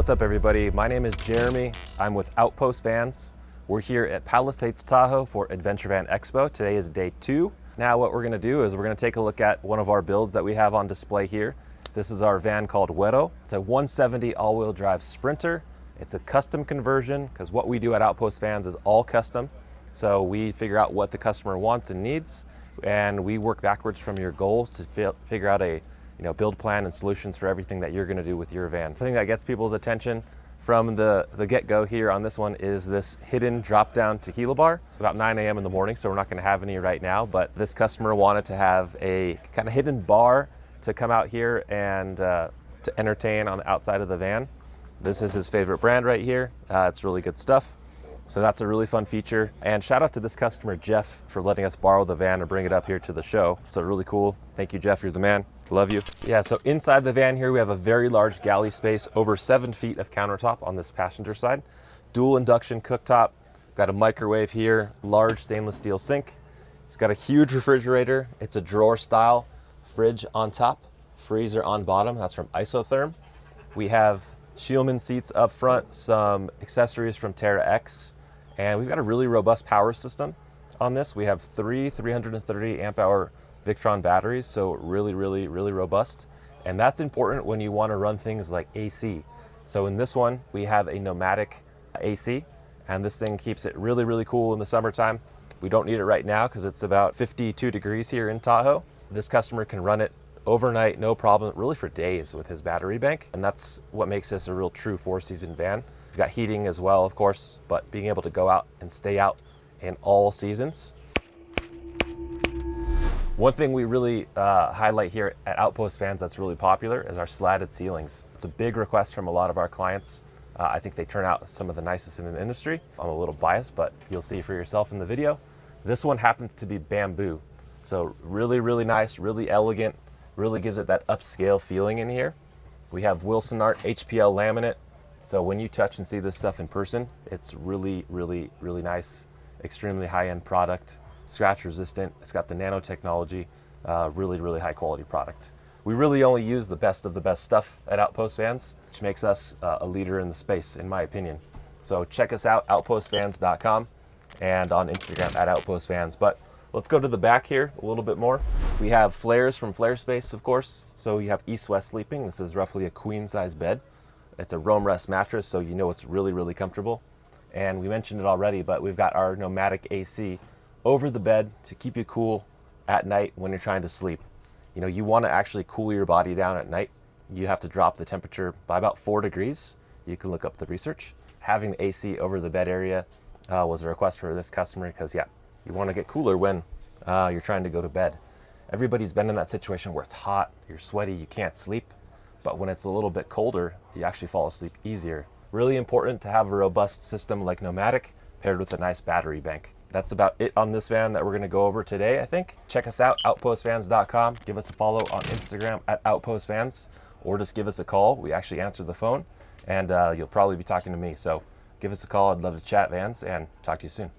What's up everybody? My name is Jeremy. I'm with Outpost Vans. We're here at Palisades, Tahoe for Adventure Van Expo. Today is day 2. Now what we're gonna do is we're gonna take a look at one of our builds that we have on display here. This is our van called Güero. It's a 170 all-wheel drive Sprinter. It's a custom conversion because what we do at Outpost Vans is all custom. So we figure out what the customer wants and needs, and we work backwards from your goals to figure out a build plan and solutions for everything that you're going to do with your van. The thing that gets people's attention from the get-go here on this one is this hidden drop-down tequila bar. About 9 a.m. in the morning, so we're not going to have any right now, but this customer wanted to have a kind of hidden bar to come out here and to entertain on the outside of the van. This is his favorite brand right here. It's really good stuff. So that's a really fun feature. And shout out to this customer, Jeff, for letting us borrow the van and bring it up here to the show. So really cool. Thank you, Jeff, you're the man. Love you. Yeah, so inside the van here, we have a very large galley space, over 7 feet of countertop on this passenger side. Dual induction cooktop, got a microwave here, large stainless steel sink. It's got a huge refrigerator. It's a drawer style fridge on top, freezer on bottom. That's from Isotherm. We have Schulman seats up front, some accessories from Terra X, and we've got a really robust power system on this. We have 3 330 amp hour Victron batteries, so really robust. And that's important when you want to run things like AC. So in this one, we have a Nomadic AC, and this thing keeps it really cool in the summertime. We don't need it right now because it's about 52 degrees here in Tahoe. This customer can run it overnight, no problem, really for days with his battery bank. And that's what makes this a real true 4-season van. We've got heating as well, of course, but being able to go out and stay out in all seasons. One thing we really highlight here at Outpost Vans that's really popular is our slatted ceilings. It's a big request from a lot of our clients. I think they turn out some of the nicest in the industry. I'm a little biased, but you'll see for yourself in the video. This one happens to be bamboo. So really nice, really elegant, really gives it that upscale feeling in here. We have Wilson Art HPL laminate. So when you touch and see this stuff in person, it's really nice, extremely high-end product, scratch resistant. It's got the nanotechnology, really high quality product. We really only use the best of the best stuff at Outpost Vans, which makes us a leader in the space, in my opinion. So check us out, outpostvans.com, and on Instagram at Outpost Vans. But let's go to the back here a little bit more. We have flares from Flare Space, of course. So you have east-west sleeping. This is roughly a queen-size bed. It's a Roam Rest mattress, so you know it's really comfortable. And we mentioned it already, but we've got our Nomadic AC over the bed to keep you cool at night when you're trying to sleep. You want to actually cool your body down at night. You have to drop the temperature by about 4 degrees. You can look up the research. Having the AC over the bed area was a request for this customer because, yeah, you want to get cooler when you're trying to go to bed. Everybody's been in that situation where it's hot, you're sweaty, you can't sleep. But when it's a little bit colder, you actually fall asleep easier. Really important to have a robust system like Nomadic paired with a nice battery bank. That's about it on this van that we're going to go over today, I think. Check us out, outpostvans.com. Give us a follow on Instagram at outpostvans, or just give us a call. We actually answer the phone, and you'll probably be talking to me. So give us a call. I'd love to chat, Vans, and talk to you soon.